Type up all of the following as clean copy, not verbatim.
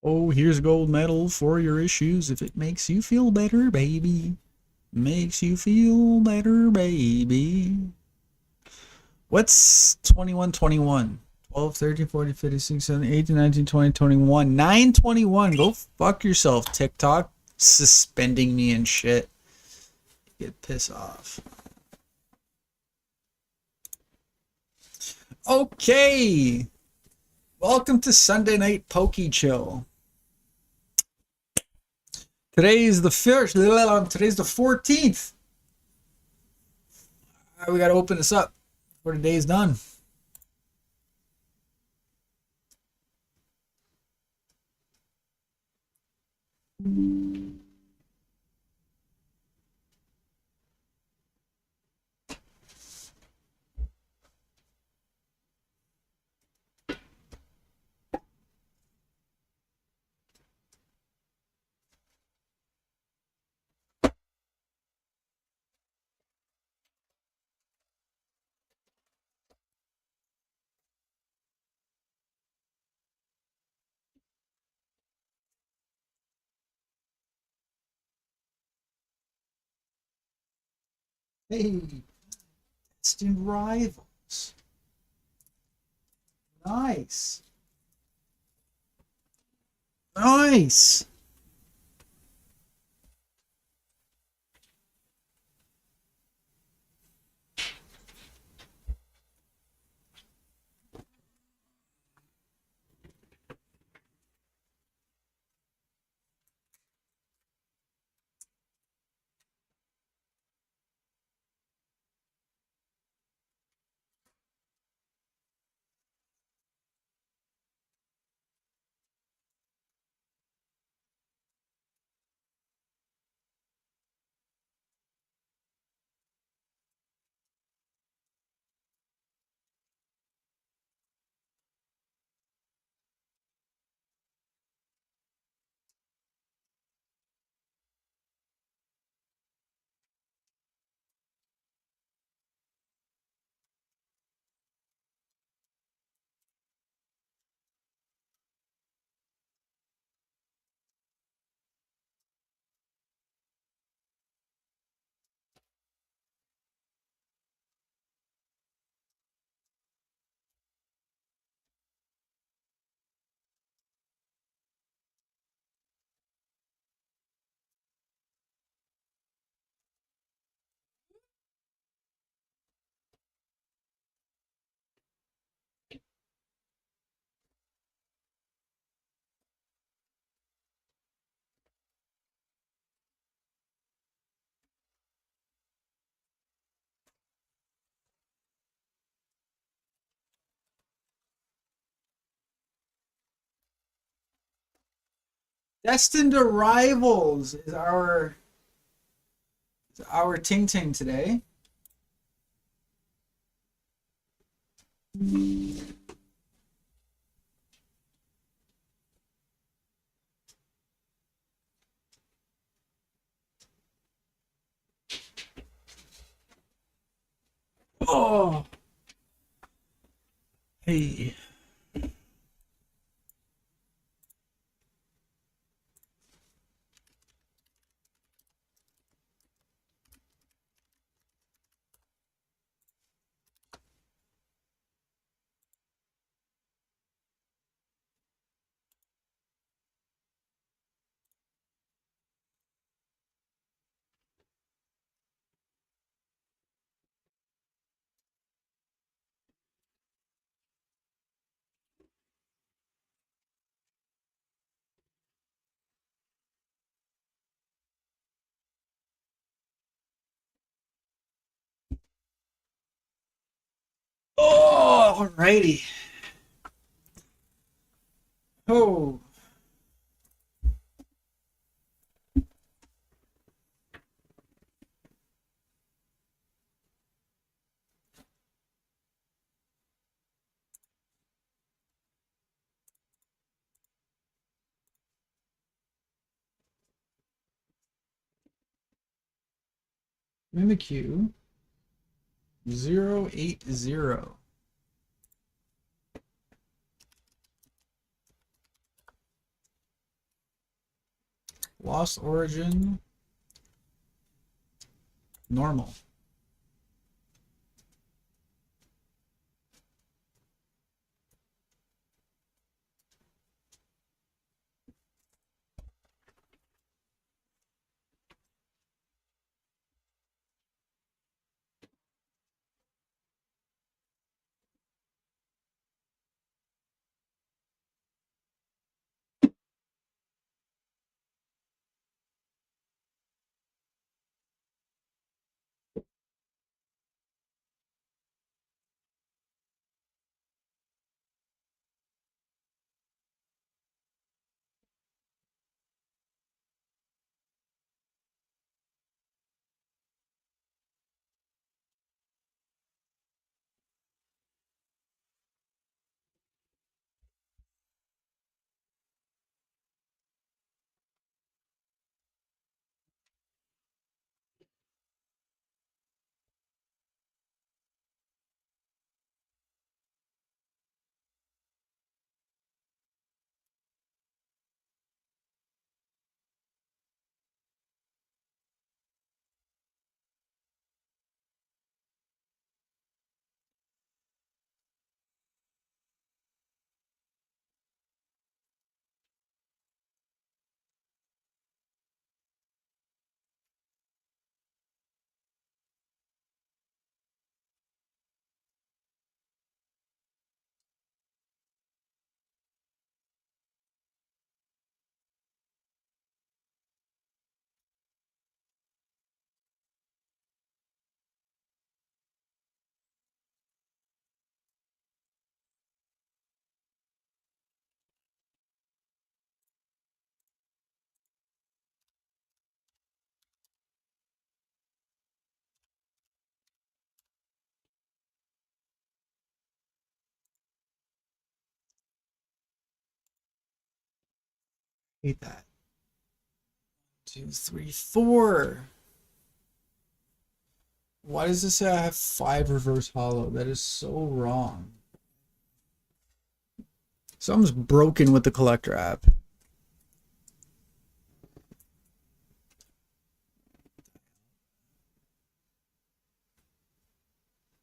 Oh, here's a gold medal for your issues if it makes you feel better, baby. Makes you feel better, baby. What's 21, 21? 12, 13, 14, 15, 16, 17, 18, 19, 20, 21. 921. Go fuck yourself, TikTok. Suspending me and shit. Get pissed off. Okay. Welcome to Sunday Night Pokechill. Today's the first. Today's the 14th. We gotta open this up before the day's done. Hey, distant rivals. Nice. Nice. Destined Arrivals is our Ting Ting today. Oh, hey. Oh, alrighty. Oh, Mimikyu 080. Lost origin. Normal. Hate that. 2, 3, 4. Why does this say I have 5 reverse hollow? That is so wrong. Something's broken with the collector app.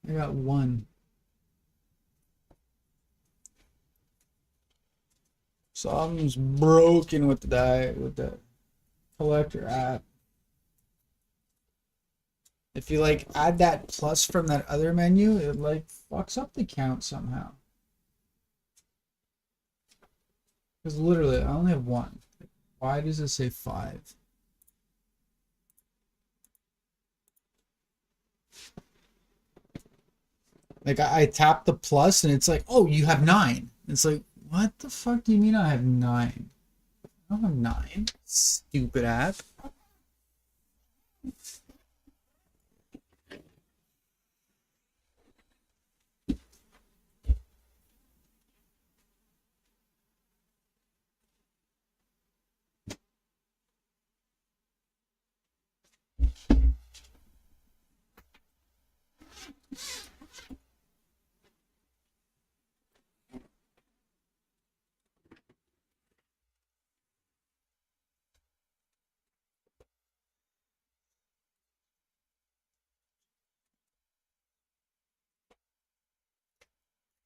I got 1. Something's broken with the collector app. If you like add that plus from that other menu, it like fucks up the count somehow. Because literally, I only have 1. Why does it say 5? Like I tap the plus and it's like, oh, you have 9. It's like, what the fuck do you mean I have 9? I don't have 9. Stupid app.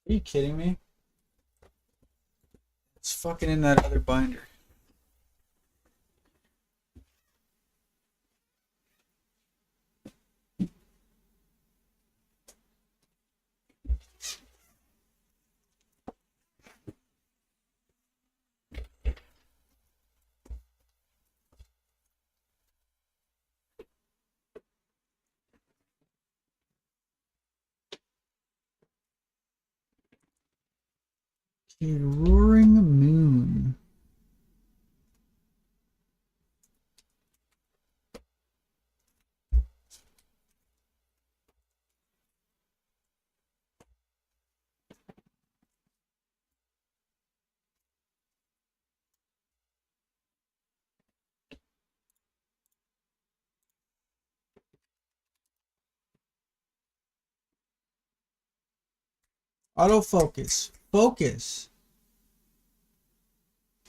Are you kidding me? It's fucking in that other binder. A roaring moon. Autofocus. Focus.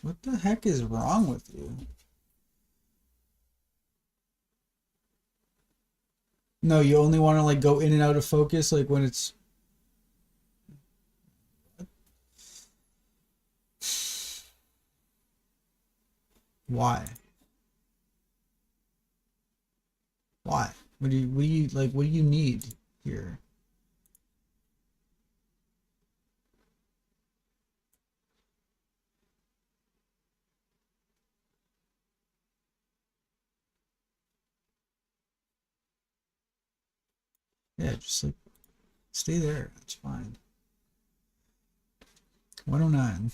What the heck is wrong with you? No, you only want to like go in and out of focus like when it's why? Why? What do you like what do you need here? Yeah, just like stay there. It's fine. 109.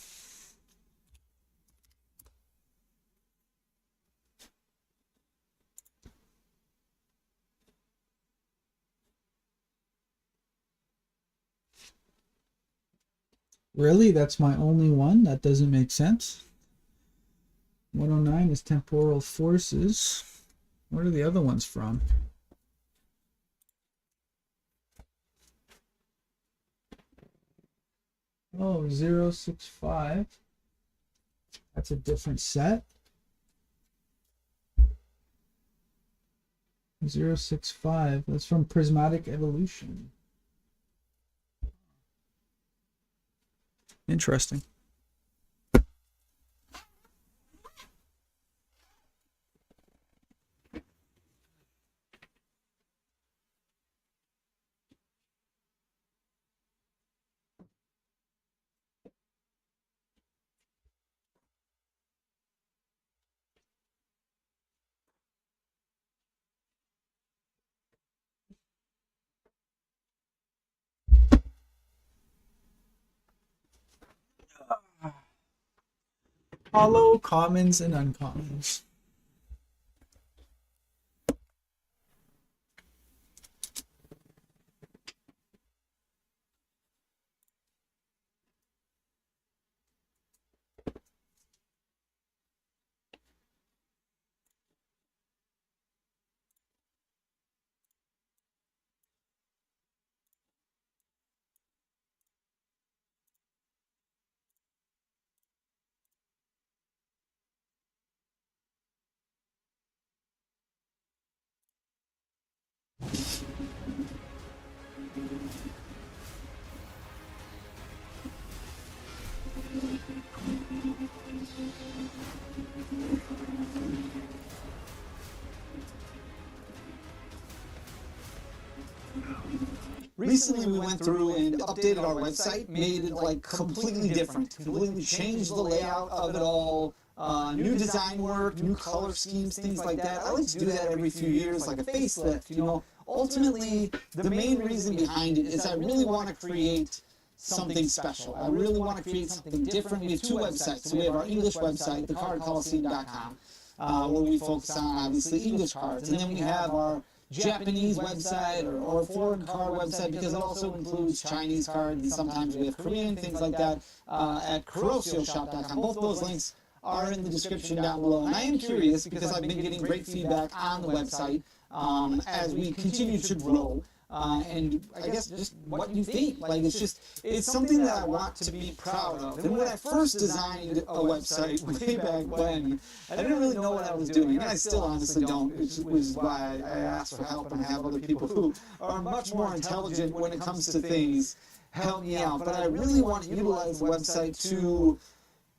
Really? That's my only one? That doesn't make sense. 109 is temporal forces. What are the other ones from? Oh, 065. That's a different set. 065. That's from prismatic evolution. Interesting. Hollow, commons, and uncommons. Recently, we went through and updated our website, made it like completely different, completely changed the layout of it all, new design work, new color schemes, things like that. I like to do that every few years, like a facelift, you know. Ultimately, the main reason behind it is I really want to create something special. I really want to create something different. We have two websites. So we have our English website, thecardcoliseum.com, where we focus on obviously English cards, and then we have our Japanese website or foreign card website because it also includes Chinese cards and sometimes we have Korean, things like that, at kurosioshop.com. Both those links are in the description down below. And I am curious because I've been getting great feedback on the website as we continue to grow. And I guess just what you think. Like it's something that I want to be proud of. And when I first designed a website way back when, I didn't really know what I was doing, and I still honestly don't, which is why I ask for help and I have other people who are much more intelligent when it comes to things help me out. But I really want to utilize the website to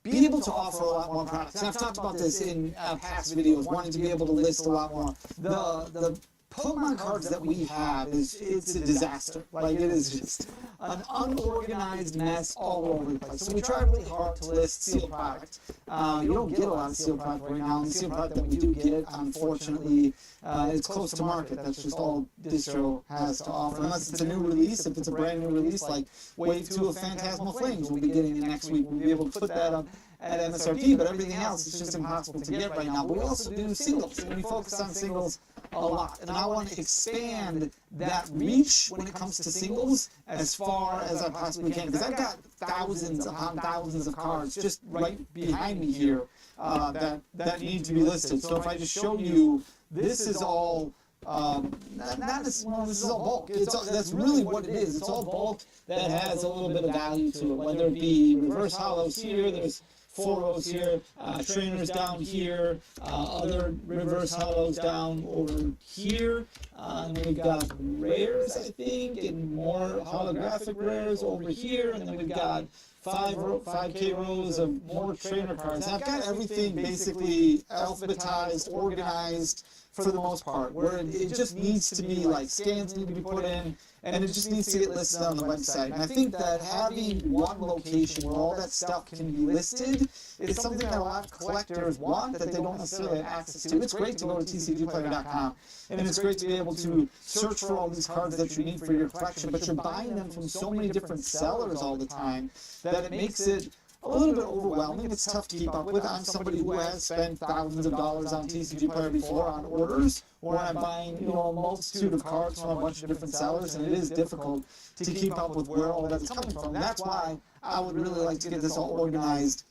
be able to offer a lot more products. And I've talked about this in past videos, wanting to be able to list a lot more. The Pokemon cards that we have it's a disaster. Like it is just an unorganized mess all over the place. So we try really hard to list sealed product. You don't get a lot of sealed product right now, and the sealed product that we do get, unfortunately, it's close to market. That's just all distro has to offer, unless it's a new release. If it's a brand new release, like Wave 2 of Phantasmal Flames, we'll be getting it next week. We'll be able to put that up at MSRP, but everything else is just impossible to get right now. But we also do singles, and we focus on singles a lot. And I want to expand that reach when it comes to singles as far as I possibly can. Because I've got thousands upon thousands of cards just right behind me here that need to be listed. So if I just show you, this is all this is all bulk. That's really what it is. It's all bulk that has a little bit of value to it, whether it be reverse hollows here, there's 4 rows here, trainers down here, other reverse hollows down over here, and then we've got rares, I think, and more holographic rares over here, and then we've got 5K rows of more trainer cards. And I've got everything basically alphabetized, organized for the most part, where it just needs to be like scans need to be put in, and it just needs to get listed on the website. And I think that having one location where all that stuff can be listed is something that a lot of collectors want that they don't necessarily have access to. It's great to go to tcgplayer.com, and it's great to be able to search for all these cards that you need for your collection, but you're buying them from so many different sellers all the time that it makes it a little bit overwhelming. It's tough to keep up with. I'm somebody who has spent thousands of dollars on TCG Player before on orders, or I'm buying, you know, a multitude of cards from a bunch of different sellers, and it is difficult to keep up with where all that's coming from. That's why I would really like to get this all organized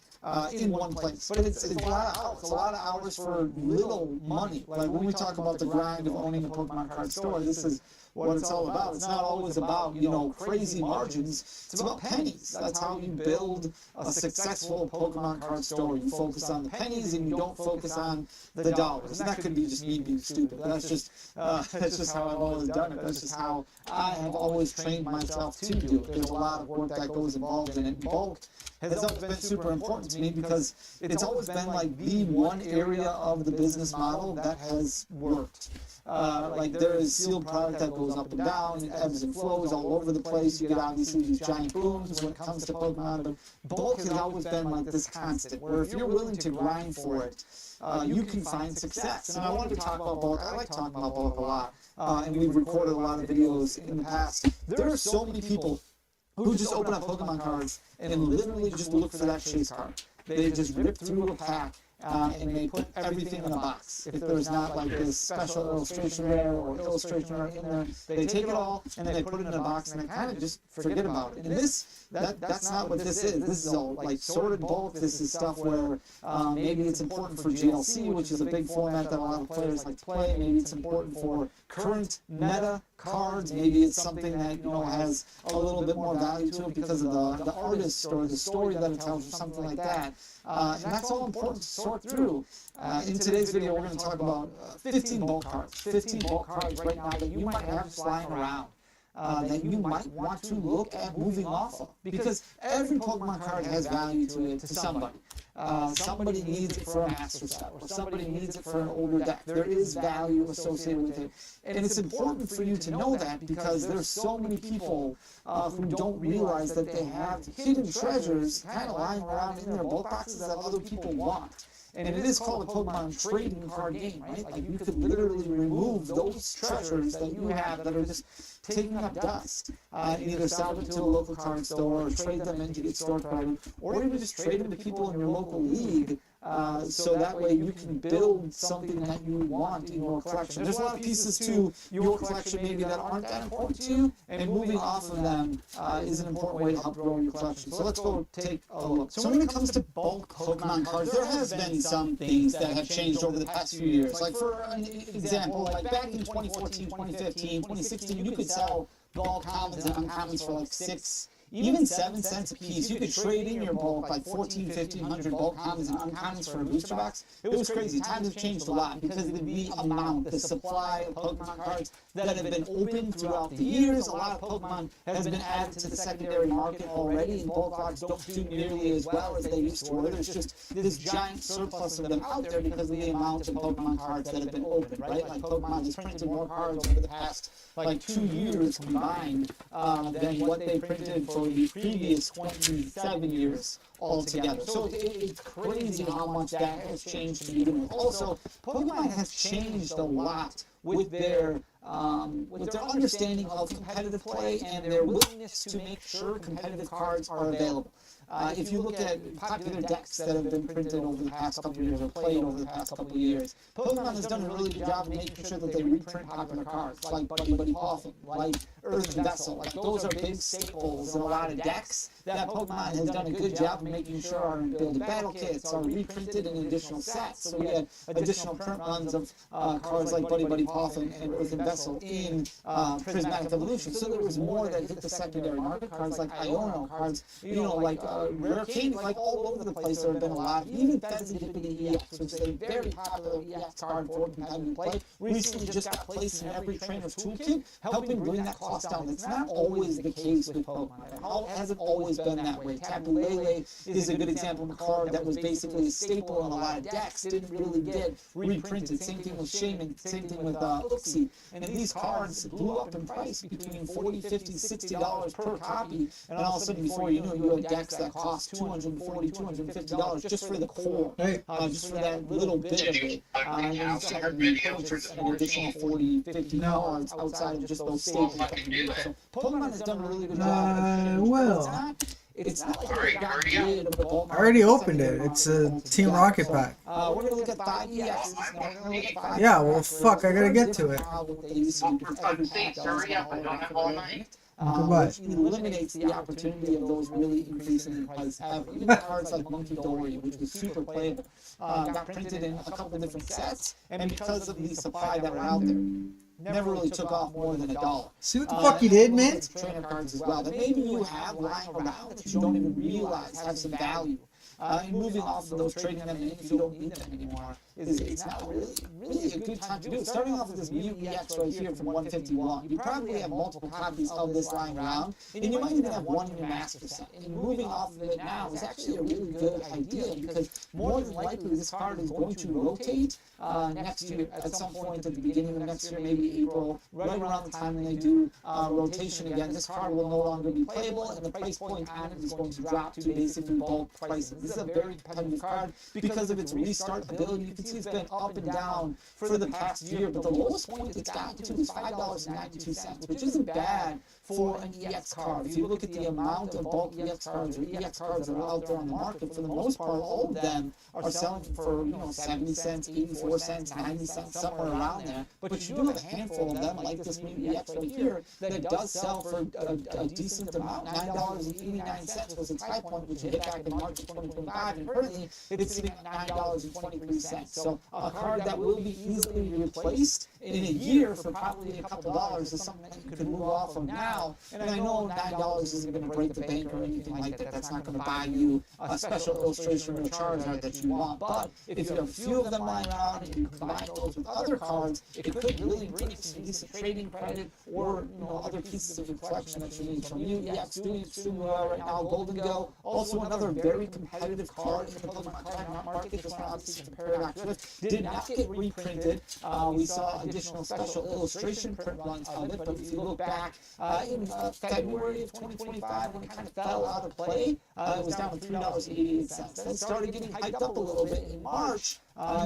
in one place. But it's a lot of hours. It's a lot of hours for little money. Like when we talk about the grind of owning a Pokemon card store, this is what it's all about. It's not always about, you know, crazy margins. It's about pennies. That's how you build a successful Pokemon card store. You focus on the pennies and you don't focus on the dollars. And that could be just me being stupid. That's just how I've always done it. That's just how I have always trained myself to do it. There's a lot of work that goes involved in it. Bulk has always been super important to me because it's always been like the one area of the business model that has worked. Like there is sealed product that goes up and down, it ebbs and flows all over the place. You get obviously these giant booms when it comes to Pokemon, but bulk has always been like this constant, where if you're willing to grind for it, you can find success. And I wanted to talk about bulk. I like talking about bulk a lot, and we've recorded a lot of videos in the past. There are so many people who just open up Pokemon cards and literally just look for that chase card. They just rip through a pack and they put everything in a box. If there's not like this special illustration rare or illustration rare in there, they take it all and they put it in a box and they kind of just forget about it. And that's not what this is. This is all like sorted bulk. This is stuff where maybe it's important for GLC, which is a big format that a lot of players like to play. Maybe it's important for current meta cards. Maybe it's something that, you know, has a little bit more value to it because of the artist or the story that it tells or something like that. And that's all important to sort through. In today's video, we're going to talk about 15 bulk cards. 15 bulk cards right now that you might have just lying around. That you might want to look at moving off of. Because every Pokemon card has value to it to somebody. Somebody needs it for a master set, or somebody needs it for an older deck. There is value associated with it. And it's important for you to know that because there's so many people who don't realize that they have hidden treasures kind of lying around in their bulk boxes that other people want. And it is called a Pokemon trading card game, right? Like you could literally remove those treasures that you have that are just taking up dust and either sell them to a local card store or trade them in to get store credit, or even just trade them to people in your local league so that way you can build something that you want in your collection. There's a lot of pieces to your collection maybe that aren't that important to you, and moving off of them is an important way to help grow your collection. So let's go take a look. So when it comes to bulk Pokemon cards, there has been some things that have changed over the past few years. Like for an example, like back in 2014, 2015, 2016, you could sell bulk commons and uncommons for like 6, even 7 cents a piece. You could trade in your bulk like 14, 1500 bulk commons and uncommons for a booster box. It was crazy. Times have changed a lot because of the amount, the supply of Pokemon cards that have been opened throughout the years. A lot of Pokemon has been added to the secondary market already, and bulk cards don't do nearly as well as they used to. Or there's just this giant surplus of them out there because of the amount of Pokemon cards that have been opened, right? Like Pokemon has printed more cards over the past like 2 years combined than what they printed for the previous 27 years altogether. So it's crazy how much that has changed to begin with. Also, Pokemon has changed a lot with their understanding of competitive play and their willingness to make sure competitive cards are available. If you look at popular decks that have been printed over the past couple of years or played over the past couple of years, Pokemon has done a really good job of making sure that they reprint popular cards, like Buddy Buddy Poffin, like Earth and Vessel. Like those are big staples in a lot of decks that Pokemon has done a good job of making sure are in build battle kits, are reprinted in additional sets. So we had additional print runs of cards like Buddy Buddy Poffin and Earth and Vessel in Prismatic Evolution. So there was more that hit the secondary market, cards like Iono, cards, you know, like rare candy, like all over the place. There have been a lot, even Fezzy Dippity EX, which is a very popular EX card for competitive play, recently just got placed in every trainer's toolkit, helping bring that cost down. It's not always the case with Pokemon. It hasn't always been that way. Tapu Lele is a good example of a card that was basically a staple in a lot of decks, didn't really get reprinted. Same thing with Shaman, same thing with Uxie. And these cards blew up in price between $40, $50, $60 per copy, and all of a sudden, before you knew it, you had decks that cost $240, $250 just for the core, just for that little bit of it. And then you still had to purchase an additional $40, $50 outside of just those staples that you need. So Pokemon has done a really good job. Well. It's not like they got rid of the bulk I already opened it. It's a Team Rocket pack. We're going to look at 5 EXs. Yeah, well, fuck, I gotta get to it. Goodbye. Which eliminates the opportunity of those really increasing in price ever. Even cards like Monkey Dory, which was super playable, got printed in a couple different sets, and because of the supply that were out there, never really took off more than $1. See what the fuck you did, man? Trainer cards as well that maybe you have lying around that you don't even realize have some value. And moving off of those, trading them in if you don't need them anymore, it's not really a good time to do it. Starting off with this Mew EX right here from 151, you probably have multiple copies of this lying around, and you might even have one in your master set. And moving off of it now is actually a really good idea, because more than likely this card is going to rotate next year at some point at the beginning of next year, maybe April, right around the time when they do rotation again. This card will no longer be playable, and the price point on it is going to drop to basically bulk pricing. This is a very competitive card because of its restart ability. You can see it's been up and down for the past year, but the lowest point it's gotten to is $5.92, which isn't bad for an EX card. If you look at the amount of bulk EX cards or EX cards that are out there on the market, for the most part, all of them are selling for 70 cents, 84 cents, 90 cents, somewhere around there. But you do have a handful of them, like this Mew EX right here, that does sell for a decent amount. $9.89 was its high point, which hit back in March of 2025, and currently it's sitting at $9.23. So a card that will be easily replaced in a year for probably a couple dollars is something that you could move off of now. And I know $9 isn't going to break the bank or anything like that. That's not going to buy you a special illustration or Charizard that you want. But if you have a few of them lying around and you combine those with other cards, it could really bring you some decent trading credit or other pieces of your collection that you need. So Mew EX doing extremely well right now. Golden Go, also another very competitive card in the Pokemon card market. This one obviously from Paradox Rift did not get reprinted. We saw additional special illustration print runs of it, but if you look back in February of 2025, when it kind of fell out of play, it was down to $3.88. Then it started getting hyped up a little bit in March.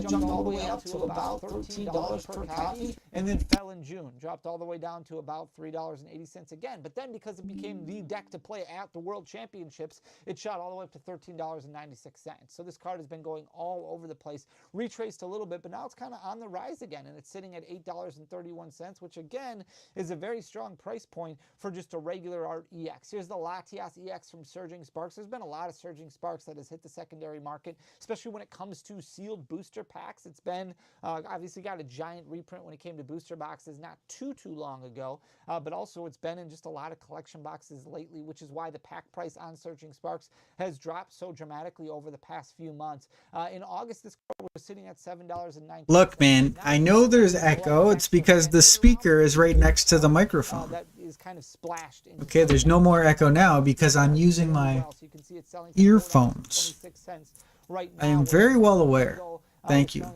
Jumped all the way up to about $13 per copy, and then fell in June. Dropped all the way down to about $3.80 again. But then, because it became the deck to play at the World Championships, it shot all the way up to $13.96. So this card has been going all over the place, retraced a little bit, but now it's kind of on the rise again, and it's sitting at $8.31, which again is a very strong price point for just a regular art EX. Here's the Latias EX from Surging Sparks. There's been a lot of Surging Sparks that has hit the secondary market, especially when it comes to sealed booster packs. It's been obviously got a giant reprint when it came to booster boxes not too long ago, but also it's been in just a lot of collection boxes lately, which is why the pack price on Surging Sparks has dropped so dramatically over the past few months. In August, this card was sitting at $7.90. Look, man, I know there's echo. It's because the speaker is right next to the microphone. That is kind of splashed. Okay, there's no more echo now because I'm using my earphones. Right I am very well aware. Thank you,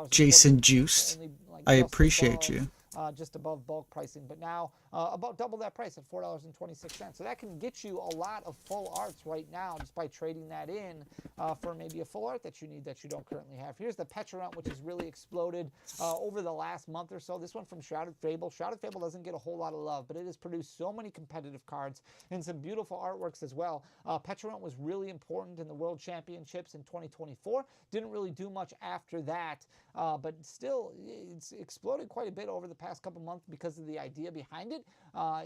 Jason Juice. I appreciate you. Just above bulk pricing, but now about double that price at $4.26. So that can get you a lot of full arts right now just by trading that in for maybe a full art that you need that you don't currently have. Here's the Petrarunt, which has really exploded over the last month or so. This one from Shrouded Fable. Shrouded Fable doesn't get a whole lot of love, but it has produced so many competitive cards and some beautiful artworks as well. Petrarunt was really important in the World Championships in 2024. Didn't really do much after that, but still it's exploded quite a bit over the past past couple months because of the idea behind it.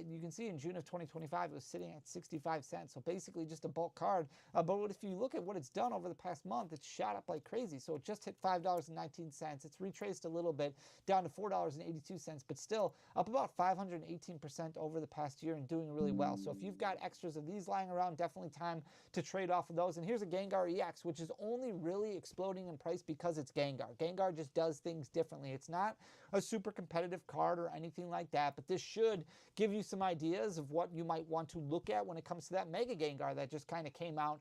You can see in June of 2025, it was sitting at 65 cents. So basically just a bulk card. But if you look at what it's done over the past month, it's shot up like crazy. So it just hit $5.19. It's retraced a little bit down to $4.82, but still up about 518% over the past year and doing really well. So if you've got extras of these lying around, definitely time to trade off of those. And here's a Gengar EX, which is only really exploding in price because it's Gengar. Gengar just does things differently. It's not a super competitive card or anything like that, but this should give you some ideas of what you might want to look at when it comes to that Mega Gengar that just kind of came out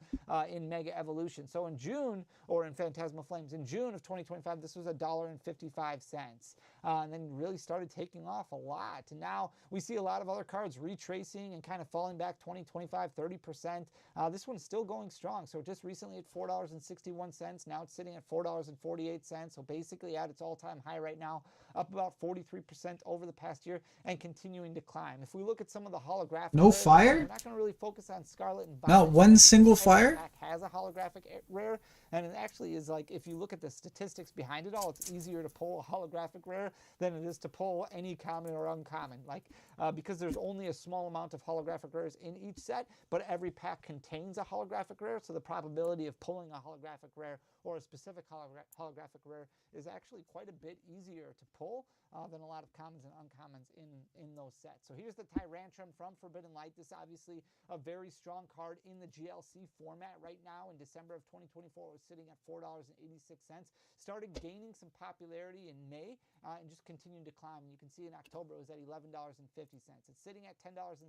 in Mega Evolution. So in June, or in Phantasmal Flames, in June of 2025, this was $1.55. And then really started taking off a lot. And now we see a lot of other cards retracing and kind of falling back 20, 25, 30%. This one's still going strong. So just recently at $4.61. Now it's sitting at $4.48. So basically at its all-time high right now, up about 43% over the past year and continuing to climb. If we look at some of the holographic No rares, fire? we're not going to really focus on Scarlet and Not Violet. one single fire? Pack has a holographic rare, and it actually is like, if you look at the statistics behind it all, it's easier to pull a holographic rare than it is to pull any common or uncommon. Because there's only a small amount of holographic rares in each set, but every pack contains a holographic rare, so the probability of pulling a holographic rare or a specific holographic rare is actually quite a bit easier to pull than a lot of commons and uncommons in those sets. So here's the Tyrantrum from Forbidden Light. This is obviously a very strong card in the GLC format right now. In December of 2024, it was sitting at $4.86. Started gaining some popularity in May and just continued to climb. And you can see in October, it was at $11.50. It's sitting at $10.69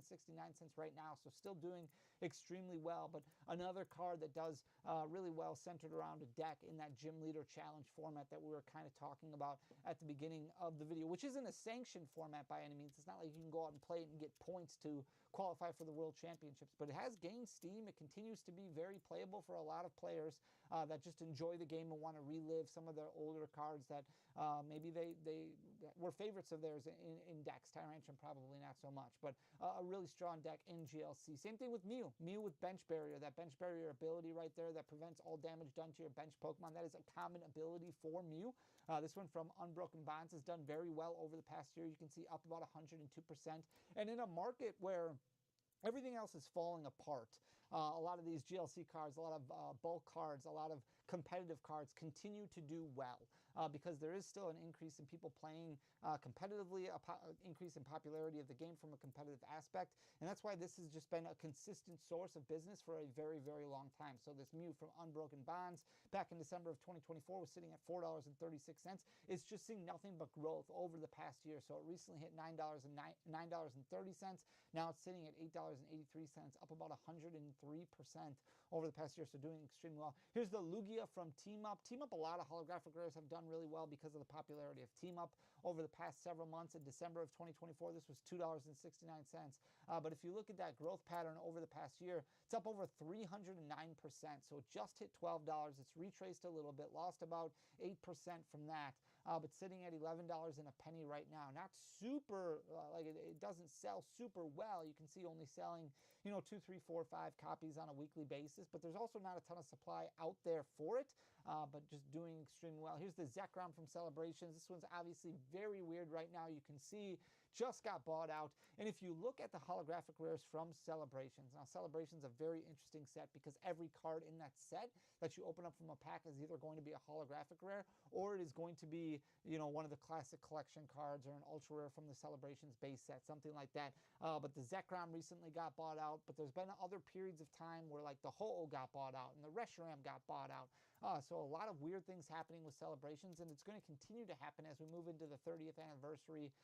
right now, so still doing extremely well. But another card that does really well centered around a deck in that Gym Leader Challenge format that we were kind of talking about at the beginning of the video, which isn't a sanctioned format by any means. It's not like you can go out and play it and get points to qualify for the World Championships, but it has gained steam. It continues to be very playable for a lot of players that just enjoy the game and want to relive some of their older cards that maybe they were favorites of theirs in decks. Tyrantrum probably not so much, but a really strong deck in GLC. Same thing with Mew. Mew with Bench Barrier, that Bench Barrier ability right there that prevents all damage done to your bench Pokemon. That is a common ability for Mew. This one from Unbroken Bonds has done very well over the past year. You can see up about 102%. And in a market where everything else is falling apart, a lot of these GLC cards, a lot of bulk cards, a lot of competitive cards continue to do well because there is still an increase in people playing competitively, increase in popularity of the game from a competitive aspect. And that's why this has just been a consistent source of business for a very, very long time. So this Mew from Unbroken Bonds back in December of 2024 was sitting at $4.36. It's just seeing nothing but growth over the past year. So it recently hit $9.30. Now it's sitting at $8.83, up about 103% over the past year, so doing extremely well. Here's the Lugia from Team Up. Team Up, a lot of holographic rares have done really well because of the popularity of Team Up over the past several months. In December of 2024, this was $2.69. But if you look at that growth pattern over the past year, it's up over 309%. So it just hit $12. It's retraced a little bit, lost about 8% from that. But sitting at $11 and a penny right now. Not super, it doesn't sell super well. You can see only selling, 2, 3, 4, 5 copies on a weekly basis, but there's also not a ton of supply out there for it, but just doing extremely well. Here's the Zekrom from Celebrations. This one's obviously very weird right now. You can see just got bought out. And if you look at the holographic rares from Celebrations, now Celebrations a very interesting set because every card in that set that you open up from a pack is either going to be a holographic rare or it is going to be, one of the classic collection cards or an ultra rare from the Celebrations base set, something like that. But the Zekrom recently got bought out, but there's been other periods of time where like the Ho-Oh got bought out and the Reshiram got bought out. So a lot of weird things happening with Celebrations, and it's going to continue to happen as we move into the 30th anniversary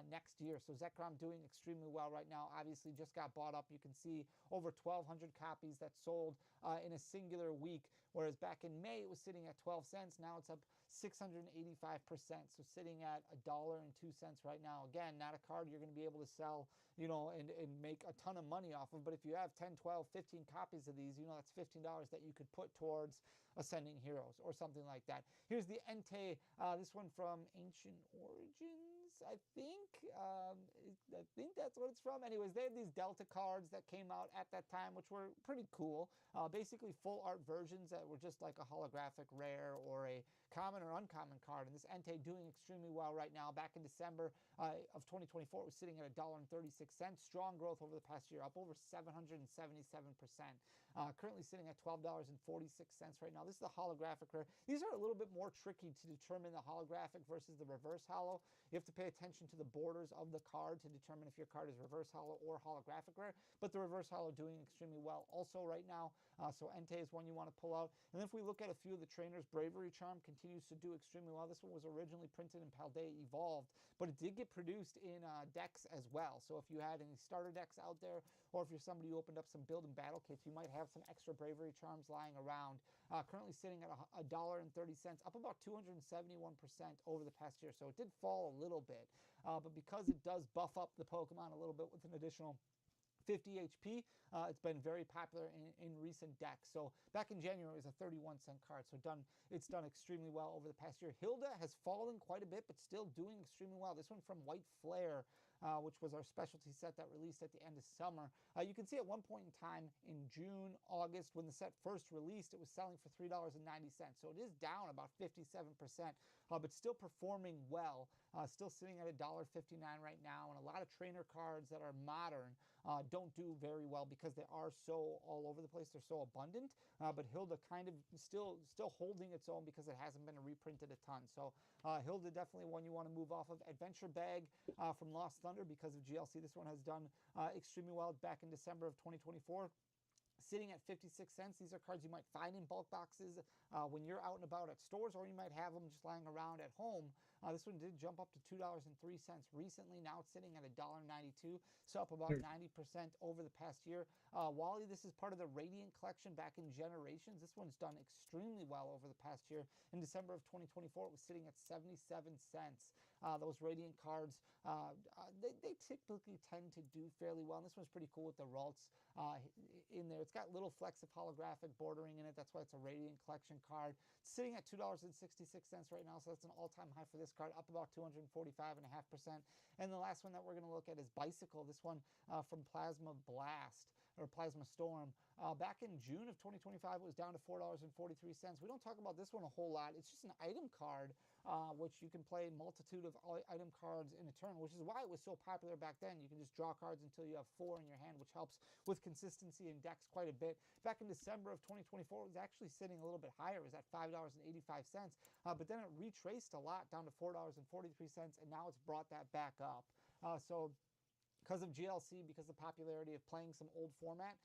next year. So Zekrom doing extremely well right now. Obviously just got bought up. You can see over 1,200 copies that sold in a singular week, whereas back in May it was sitting at 12 cents. Now it's up 685%, so sitting at $1.02 right now. Again, not a card you're going to be able to sell, and make a ton of money off of, but if you have 10, 12, 15 copies of these, that's $15 that you could put towards Ascending Heroes or something like that. Here's the Entei, this one from Ancient Origins, I think. I think that's what it's from. Anyways, they had these Delta cards that came out at that time, which were pretty cool. Basically full art versions that were just like a holographic rare or a common or uncommon card. And this Entei doing extremely well right now. Back in December of 2024, it was sitting at $1.36. Strong growth over the past year, up over 777%. Currently sitting at $12.46 right now. This is the holographic rare. These are a little bit more tricky to determine the holographic versus the reverse holo. You have to pay attention to the borders of the card to determine if your card is reverse holo or holographic rare. But the reverse holo doing extremely well also right now. So Entei is one you want to pull out. And if we look at a few of the trainers, Bravery Charm continues to do extremely well. This one was originally printed in Paldea Evolved, but it did get produced in decks as well. So if you had any starter decks out there, or if you're somebody who opened up some build and battle kits, you might have some extra Bravery Charms lying around. Currently sitting at $1.30, up about 271% over the past year. So it did fall a little bit, but because it does buff up the Pokemon a little bit with an additional 50 HP. It's been very popular in recent decks. So back in January, it was a 31-cent card. So it's done extremely well over the past year. Hilda has fallen quite a bit, but still doing extremely well. This one from White Flare, which was our specialty set that released at the end of summer. You can see at one point in time in June, August, when the set first released, it was selling for $3.90. So it is down about 57%, but still performing well. Still sitting at $1.59 right now. And a lot of trainer cards that are modern don't do very well because they are so all over the place. They're so abundant, but Hilda kind of still holding its own because it hasn't been reprinted a ton. So Hilda definitely one you want to move off of. Adventure Bag from Lost Thunder because of GLC. This one has done extremely well back in December of 2024. Sitting at 56 cents. These are cards you might find in bulk boxes when you're out and about at stores, or you might have them just lying around at home. This one did jump up to $2.03 recently. Now it's sitting at $1.92, so up about 90% over the past year. Wally, this is part of the Radiant collection back in Generations. This one's done extremely well over the past year. In December of 2024, it was sitting at 77 cents. Those Radiant cards, they typically tend to do fairly well. And this one's pretty cool with the Ralts in there. It's got little flecks of holographic bordering in it. That's why it's a Radiant collection card. It's sitting at $2.66 right now, so that's an all-time high for this card, up about 245.5%. And the last one that we're going to look at is Bicycle. This one from Plasma Blast or Plasma Storm. Back in June of 2025, it was down to $4.43. We don't talk about this one a whole lot. It's just an item card, which you can play a multitude of item cards in a turn, which is why it was so popular back then. You can just draw cards until you have 4 in your hand, which helps with consistency in decks quite a bit. Back in December of 2024, it was actually sitting a little bit higher. It was at $5.85, but then it retraced a lot down to $4.43, and now it's brought that back up. So because of GLC, because of the popularity of playing some old format,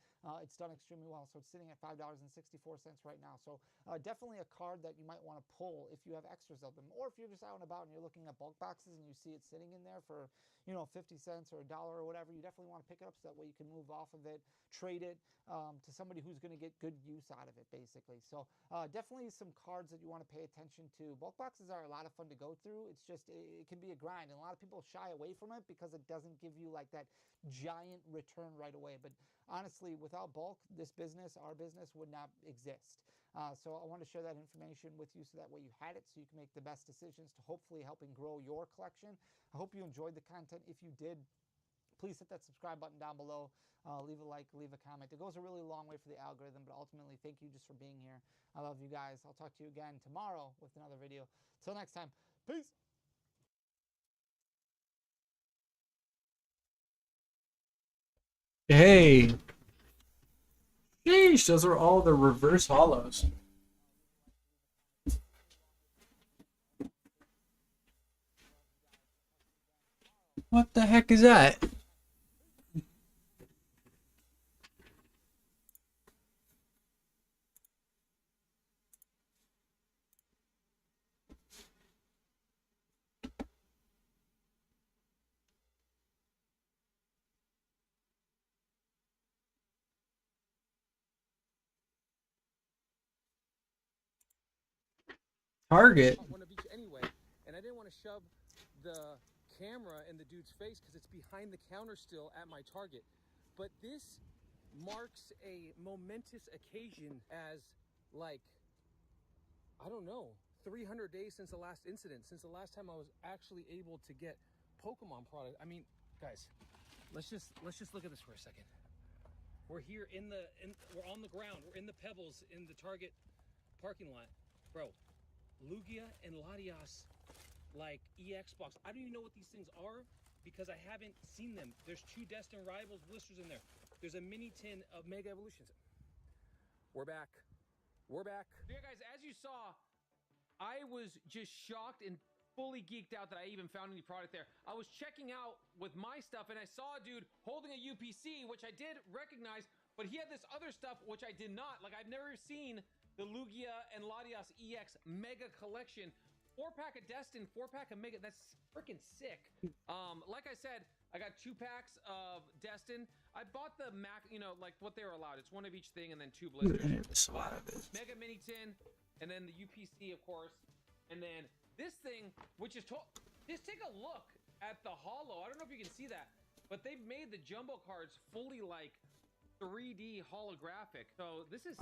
it's done extremely well. So it's sitting at $5.64 right now. So definitely a card that you might want to pull if you have extras of them, or if you're just out and about and you're looking at bulk boxes and you see it sitting in there for 50 cents or $1 or whatever. You definitely want to pick it up so that way you can move off of it, trade it to somebody who's going to get good use out of it, basically. So definitely some cards that you want to pay attention to. Bulk boxes are a lot of fun to go through. It's just it can be a grind, and a lot of people shy away from it because it doesn't give you like that giant return right away. But honestly, without bulk, this business, our business, would not exist. So I want to share that information with you so that way you had it, so you can make the best decisions to hopefully helping grow your collection. I hope you enjoyed the content. If you did, please hit that subscribe button down below. Leave a like, leave a comment. It goes a really long way for the algorithm, but ultimately, thank you just for being here. I love you guys. I'll talk to you again tomorrow with another video. Till next time, peace. Hey, sheesh, those are all the reverse hollows. What the heck is that? Target. One of each anyway, and I didn't want to shove the camera in the dude's face because it's behind the counter still at my target. But this marks a momentous occasion as like I don't know, 300 days since the last incident, since the last time I was actually able to get Pokemon product. I mean, guys, let's just look at this for a second. We're here we're on the ground. We're in the pebbles in the Target parking lot. Bro, Lugia and Latias, like EX box. I don't even know what these things are because I haven't seen them. There's 2 Destined Rivals blisters in there. There's a mini tin of Mega Evolutions. We're back. We're back. Yeah, guys, as you saw, I was just shocked and fully geeked out that I even found any product there. I was checking out with my stuff and I saw a dude holding a UPC, which I did recognize, but he had this other stuff, which I did not. Like, I've never seen the Lugia and Latias EX Mega Collection. 4-pack of Destin, 4-pack of Mega. That's freaking sick. Like I said, I got 2 packs of Destin. I bought the Mac, you know, like what they were allowed. It's one of each thing and then 2 blisters. Mega Mini Tin, and then the UPC, of course. And then this thing, which is just take a look at the holo. I don't know if you can see that, but they've made the jumbo cards fully like 3D holographic. So this is